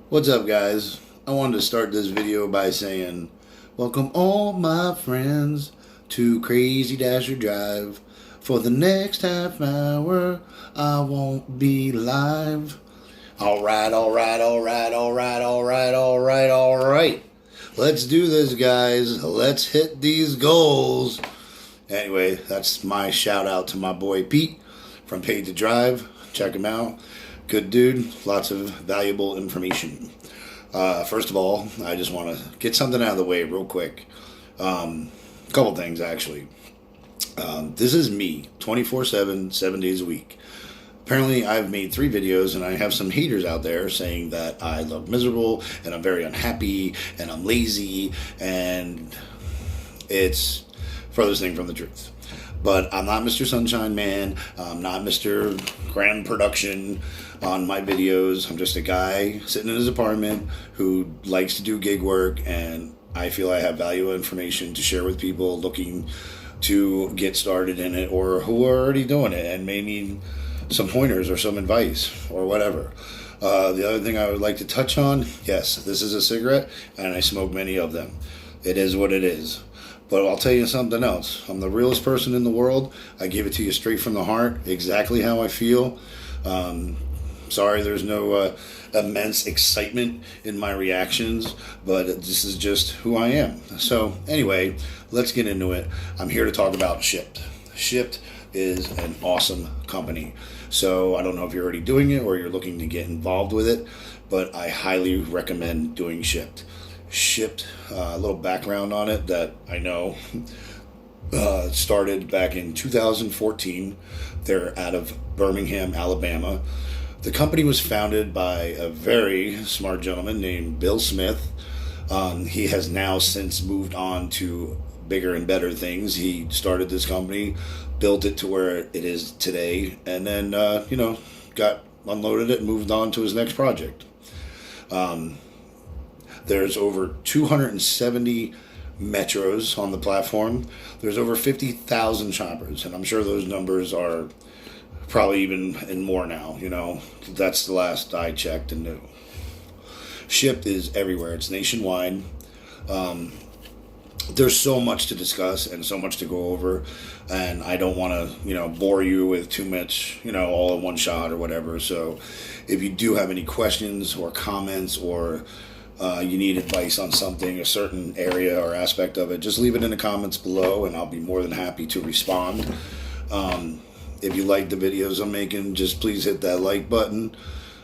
What's up, guys? I wanted to start this video by saying, welcome all my friends to CraZzzy-Dasher Drive. For the next half hour, I won't be live. Alright, alright, alright, alright, alright, alright, alright. Let's do this, guys. Let's hit these goals. Anyway, that's my shout out to my boy Pete from Paid to Drive. Check him out. Good dude. Lots of valuable information. First of all, I just want to get something out of the way real quick. A couple things, actually. This is me, 24/7, 7 days a week. Apparently, I've made 3 videos, and I have some haters out there saying that I look miserable, and I'm very unhappy, and I'm lazy, and it's furthest thing from the truth. But I'm not Mr. Sunshine Man. I'm not Mr. Grand Production on my videos. I'm just a guy sitting in his apartment who likes to do gig work, and I feel I have valuable information to share with people looking to get started in it or who are already doing it and may need some pointers or some advice or whatever. The other thing I would like to touch on, yes, this is a cigarette, and I smoke many of them. It is what it is. But I'll tell you something else. I'm the realest person in the world. I give it to you straight from the heart, exactly how I feel. Sorry there's no immense excitement in my reactions, but this is just who I am. So anyway, let's get into it. I'm here to talk about Shipt. Shipt is an awesome company. So I don't know if you're already doing it or you're looking to get involved with it, but I highly recommend doing Shipt. Shipt, a little background on it that I know. Started back in 2014. They're out of Birmingham, Alabama. The company was founded by a very smart gentleman named Bill Smith. He has now since moved on to bigger and better things. He started this company, built it to where it is today, and then, got unloaded it and moved on to his next project. There's over 270 metros on the platform. There's over 50,000 shoppers, and I'm sure those numbers are probably even and more now. That's the last I checked and knew. Shipt is everywhere. It's nationwide. There's so much to discuss and so much to go over, and I don't want to, bore you with too much, all in one shot or whatever. So if you do have any questions or comments or you need advice on something, a certain area or aspect of it, just leave it in the comments below and I'll be more than happy to respond. If you like the videos I'm making, just please hit that like button.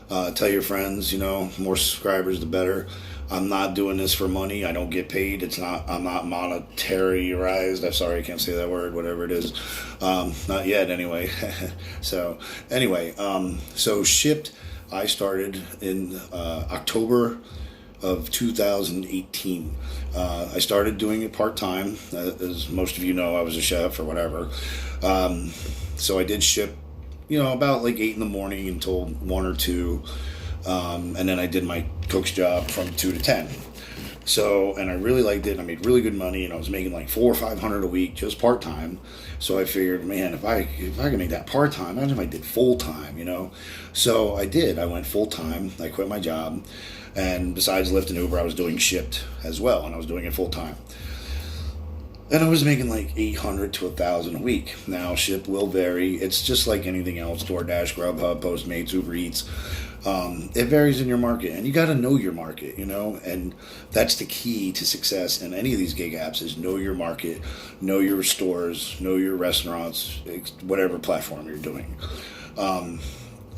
Tell your friends, more subscribers the better. I'm not doing this for money. I don't get paid. I'm not monetarized. I'm sorry, I can't say that word, whatever it is. Not yet anyway. So Shipt, I started in October of 2018. I started doing it part-time. As most of you know, I was a chef or whatever. So I did ship, about like 8 in the morning until 1 or 2. And then I did my cook's job from 2 to 10. So, and I really liked it. I made really good money, and I was making like $400 or $500 a week just part-time. So I figured, man, if I can make that part-time, imagine if I did full-time, So I did. I went full-time. I quit my job. And besides Lyft and Uber, I was doing Shipt as well, and I was doing it full-time. And I was making like $800 to $1,000 a week. Now, Shipt will vary. It's just like anything else, DoorDash, Grubhub, Postmates, Uber Eats. It varies in your market, and you got to know your market, and that's the key to success in any of these gig apps is know your market, know your stores, know your restaurants, whatever platform you're doing.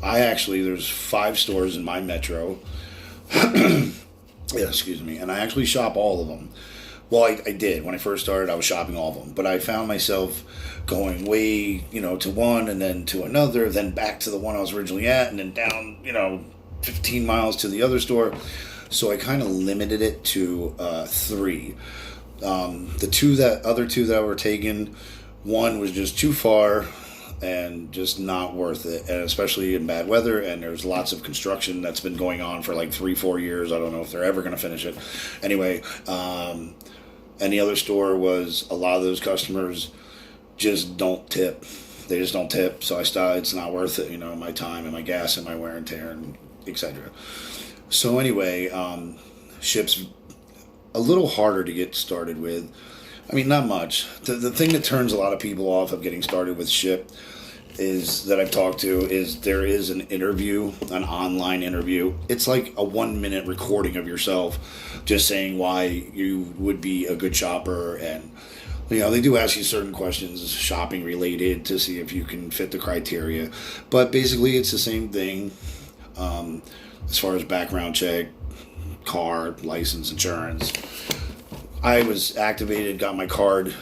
There's 5 stores in my metro. Yeah, excuse me, and I actually shop all of them. Well, I did. When I first started, I was shopping all of them. But I found myself going way, to one and then to another, then back to the one I was originally at, and then down, 15 miles to the other store. So I kind of limited it to 3. The other two that were taken, one was just too far and just not worth it, and especially in bad weather, and there's lots of construction that's been going on for like 3-4 years. I don't know if they're ever going to finish it. Anyway, and the other store was a lot of those customers just don't tip. They just don't tip, so I started, it's not worth it, my time and my gas and my wear and tear and etc. So anyway, Shipt's a little harder to get started with. I mean, not much. The thing that turns a lot of people off of getting started with Shipt is that I've talked to is there is an interview, an online interview. It's like a 1 minute recording of yourself just saying why you would be a good shopper. And, they do ask you certain questions, shopping related, to see if you can fit the criteria. But basically, it's the same thing as far as background check, car, license, insurance. I was activated, got my card.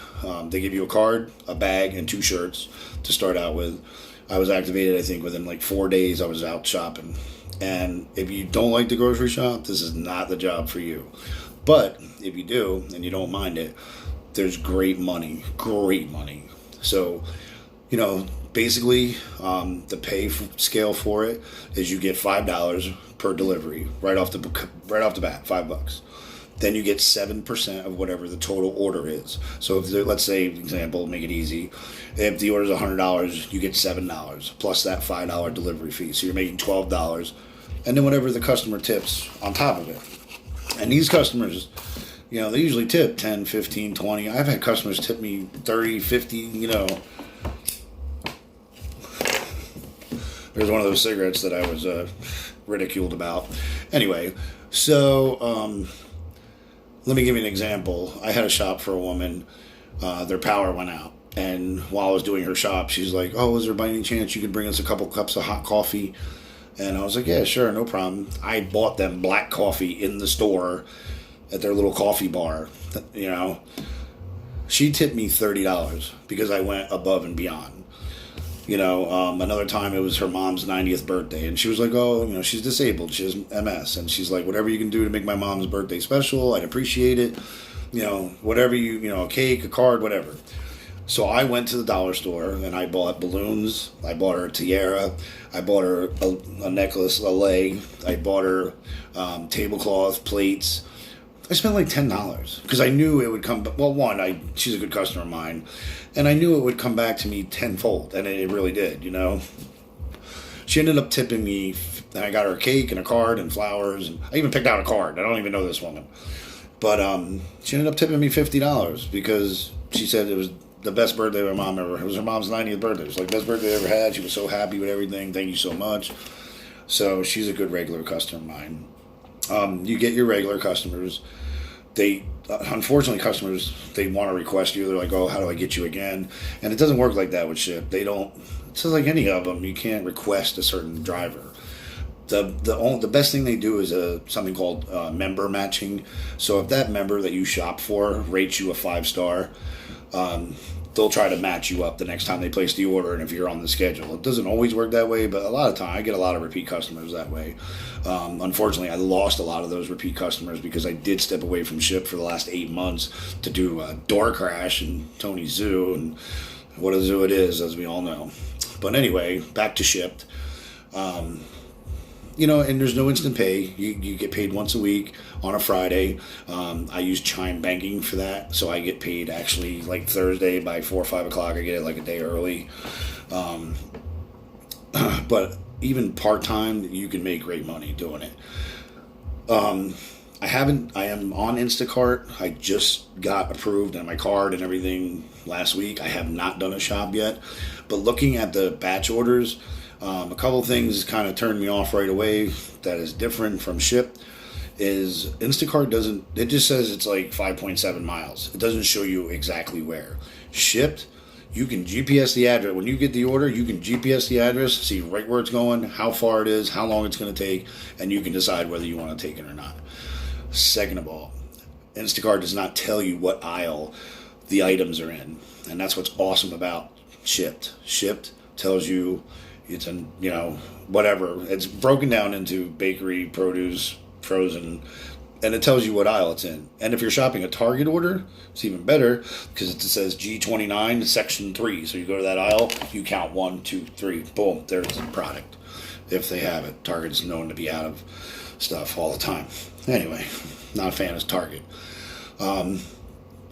They give you a card, a bag, and 2 shirts to start out with. I was activated, I think, within like 4 days. I was out shopping. And if you don't like to grocery shop, this is not the job for you. But if you do, and you don't mind it, there's great money. Great money. So, basically, the pay scale for it is you get $5 per delivery right off the bat, $5. Then you get 7% of whatever the total order is. So if let's say, example, make it easy, if the order is $100, you get $7 plus that $5 delivery fee. So you're making $12, and then whatever the customer tips on top of it. And these customers, they usually tip 10, 15, 20. I've had customers tip me 30, 50. There's one of those cigarettes that I was ridiculed about. Anyway, so let me give you an example. I had a shop for a woman. Their power went out. And while I was doing her shop, she's like, oh, is there by any chance you could bring us a couple cups of hot coffee? And I was like, yeah, sure, no problem. I bought them black coffee in the store at their little coffee bar. She tipped me $30 because I went above and beyond. Another time it was her mom's 90th birthday, and she was like, oh, she's disabled, she has MS, and she's like, whatever you can do to make my mom's birthday special, I'd appreciate it. Whatever a cake, a card, whatever. So I went to the dollar store and I bought balloons. I bought her a tiara. I bought her a necklace, a leg. I bought her tablecloth, plates. I spent like $10 because I knew it would come. Well, she's a good customer of mine, and I knew it would come back to me tenfold, and it really did. She ended up tipping me. I got her a cake and a card and flowers, and I even picked out a card. I don't even know this woman, but she ended up tipping me $50 because she said it was the best birthday of her mom ever. It was her mom's 90th birthday. It was like the best birthday I ever had. She was so happy with everything. Thank you so much. So she's a good regular customer of mine. You get your regular customers. Unfortunately, customers, they want to request you. They're like, oh, how do I get you again? And it doesn't work like that with Shipt. They don't. It's just like any of them. You can't request a certain driver. The best thing they do is something called member matching. So if that member that you shop for rates you a 5-star, they'll try to match you up the next time they place the order, and if you're on the schedule. It doesn't always work that way, but a lot of time I get a lot of repeat customers that way. Unfortunately, I lost a lot of those repeat customers because I did step away from Shipt for the last 8 months to do Door Crash and Tony's Zoo, and what a zoo it is, as we all know. But anyway, back to Shipt. And there's no instant pay. You get paid once a week on a Friday. I use Chime Banking for that, so I get paid actually like Thursday by 4 or 5 o'clock. I get it like a day early. But even part-time, you can make great money doing it. I am on Instacart. I just got approved on my card and everything last week. I have not done a shop yet, but looking at the batch orders, a couple things kind of turned me off right away that is different from Shipt is Instacart it just says it's like 5.7 miles. It doesn't show you exactly where. Shipt, you can GPS the address. When you get the order, you can GPS the address, see right where it's going, how far it is, how long it's going to take, and you can decide whether you want to take it or not. Second of all, Instacart does not tell you what aisle the items are in, and that's what's awesome about Shipt. Shipt tells you it's whatever. It's broken down into bakery, produce, frozen, and it tells you what aisle it's in. And if you're shopping a Target order, it's even better because it says G29 section 3. So you go to that aisle, you count 1, 2, 3, boom, there's the product. If they have it. Target's known to be out of stuff all the time. Anyway, not a fan of Target.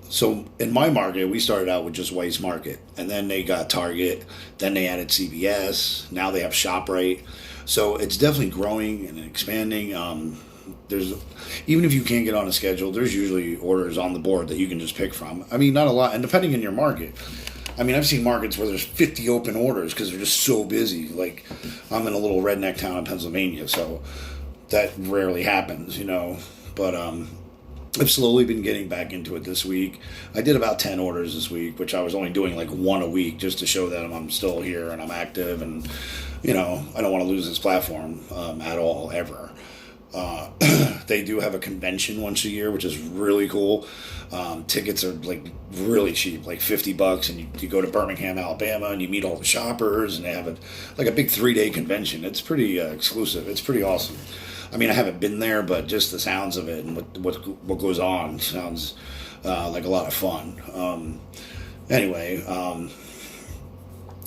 So in my market, we started out with just Weis Market, and then they got Target, then they added CVS, now they have ShopRite. So it's definitely growing and expanding. There's even if you can't get on a schedule, there's usually orders on the board that you can just pick from. I mean, not a lot, and depending on your market. I mean, I've seen markets where there's 50 open orders because they're just so busy. Like, I'm in a little redneck town in Pennsylvania, so that rarely happens, you know. But I've slowly been getting back into it this week. I did about 10 orders this week, which I was only doing like one a week just to show that I'm still here and I'm active, and you know, I don't want to lose this platform at all, ever. They do have a convention once a year, which is really cool. Tickets are like really cheap, like $50, and you go to Birmingham, Alabama, and you meet all the shoppers, and they have like a big 3-day convention. It's pretty exclusive. It's pretty awesome. I mean, I haven't been there, but just the sounds of it and what goes on sounds like a lot of fun. Anyway,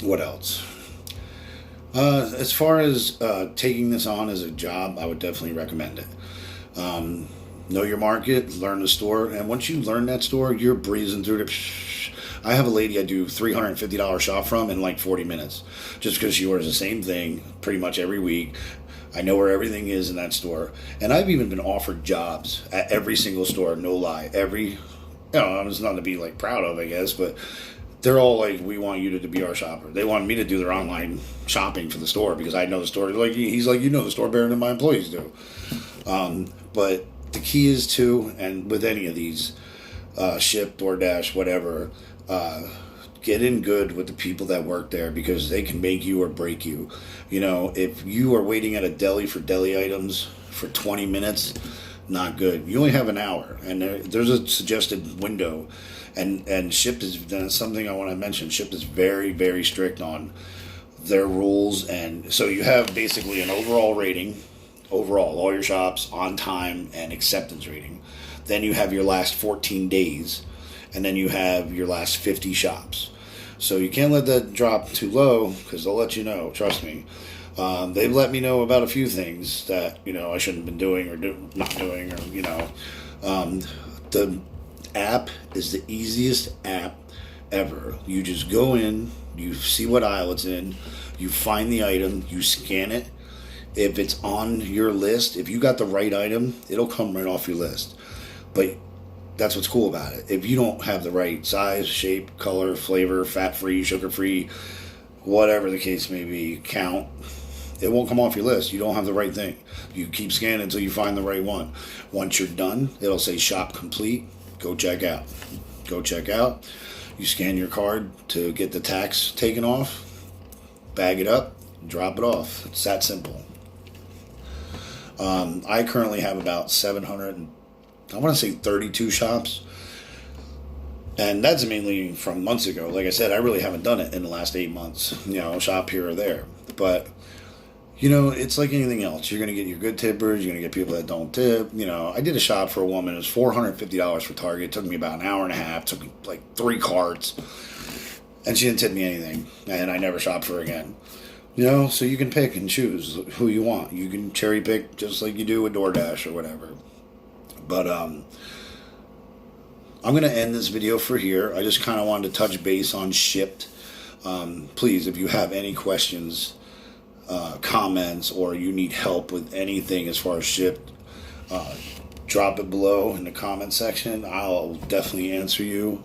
what else? As far as taking this on as a job, I would definitely recommend it. Know your market, learn the store, and once you learn that store, you're breezing through it. I have a lady I do $350 shop from in like 40 minutes, just because she orders the same thing pretty much every week. I know where everything is in that store, and I've even been offered jobs at every single store. No lie, it's nothing to be like proud of, I guess, but they're all like, we want you to be our shopper. They want me to do their online shopping for the store because I know the store. Like, he's like, you know the store better than my employees do. But the key is to, and with any of these, Shipt, DoorDash, whatever, get in good with the people that work there because they can make you or break you. You know, if you are waiting at a deli for deli items for 20 minutes, not good. You only have an hour, and there's a suggested window. And Shipt is something I want to mention. Shipt is very, very strict on their rules, and so you have basically an overall rating, all your shops, on time, and acceptance rating. Then you have your last 14 days, and then you have your last 50 shops. So you can't let that drop too low because they'll let you know. Trust me. They've let me know about a few things that I shouldn't have been doing or not doing, or the app is the easiest app ever. You just go in, you see what aisle it's in, you find the item, you scan it. If it's on your list, if you got the right item, it'll come right off your list. But that's what's cool about it. If you don't have the right size, shape, color, flavor, fat-free, sugar-free, whatever the case may be, count, it won't come off your list. You don't have the right thing. You keep scanning until you find the right one. Once you're done, it'll say shop complete. Go check out. You scan your card to get the tax taken off, bag it up, drop it off. It's that simple. I currently have about 32 shops, and that's mainly from months ago. Like I said, I really haven't done it in the last 8 months. Shop here or there, but it's like anything else. You're going to get your good tippers. You're going to get people that don't tip. I did a shop for a woman. It was $450 for Target. It took me about an hour and a half. It took me like 3 carts. And she didn't tip me anything. And I never shopped for her again. So you can pick and choose who you want. You can cherry pick just like you do with DoorDash or whatever. But I'm going to end this video for here. I just kind of wanted to touch base on Shipt. Please, if you have any questions, comments, or you need help with anything as far as Shipt, drop it below in the comment section. I'll definitely answer you.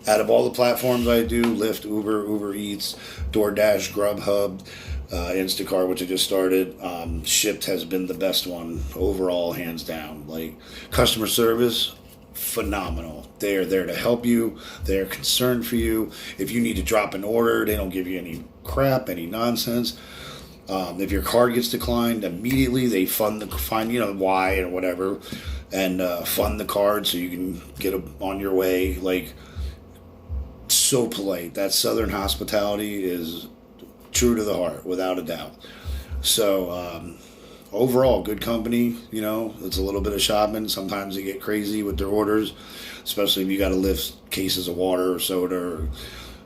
Out of all the platforms I do, Lyft, Uber Eats, DoorDash, Grubhub, Instacart, which I just started, Shipt has been the best one overall, hands down. Like, customer service, phenomenal. They are there to help you. They're concerned for you. If you need to drop an order, they don't give you any crap, any nonsense. If your card gets declined, immediately they find why or whatever, and fund the card so you can get on your way. Like, so polite. That Southern hospitality is true to the heart, without a doubt. So overall, good company. It's a little bit of shopping. Sometimes they get crazy with their orders, especially if you got to lift cases of water or soda or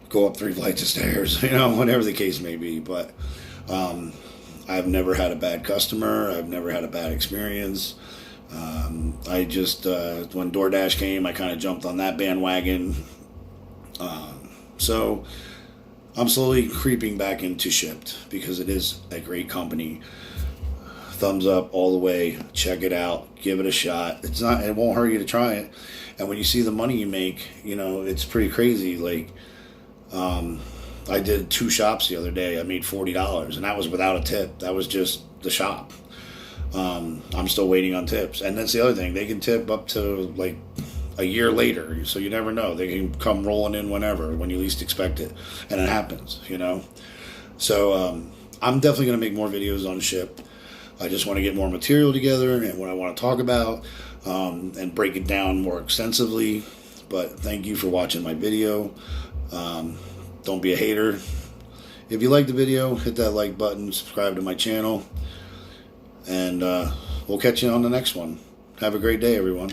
go up 3 flights of stairs, whatever the case may be. But I've never had a bad customer. I've never had a bad experience. I just, when DoorDash came, I kind of jumped on that bandwagon. So I'm slowly creeping back into Shipt because it is a great company. Thumbs up all the way. Check it out. Give it a shot. It won't hurt you to try it. And when you see the money you make, it's pretty crazy. Like, I did 2 shops the other day. I made $40, and that was without a tip. That was just the shop. I'm still waiting on tips. And that's the other thing. They can tip up to like a year later. So you never know. They can come rolling in whenever, when you least expect it. And it happens, So I'm definitely going to make more videos on Shipt. I just want to get more material together and what I want to talk about, and break it down more extensively. But thank you for watching my video. Don't be a hater. If you like the video, hit that like button, subscribe to my channel, and we'll catch you on the next one. Have a great day, everyone.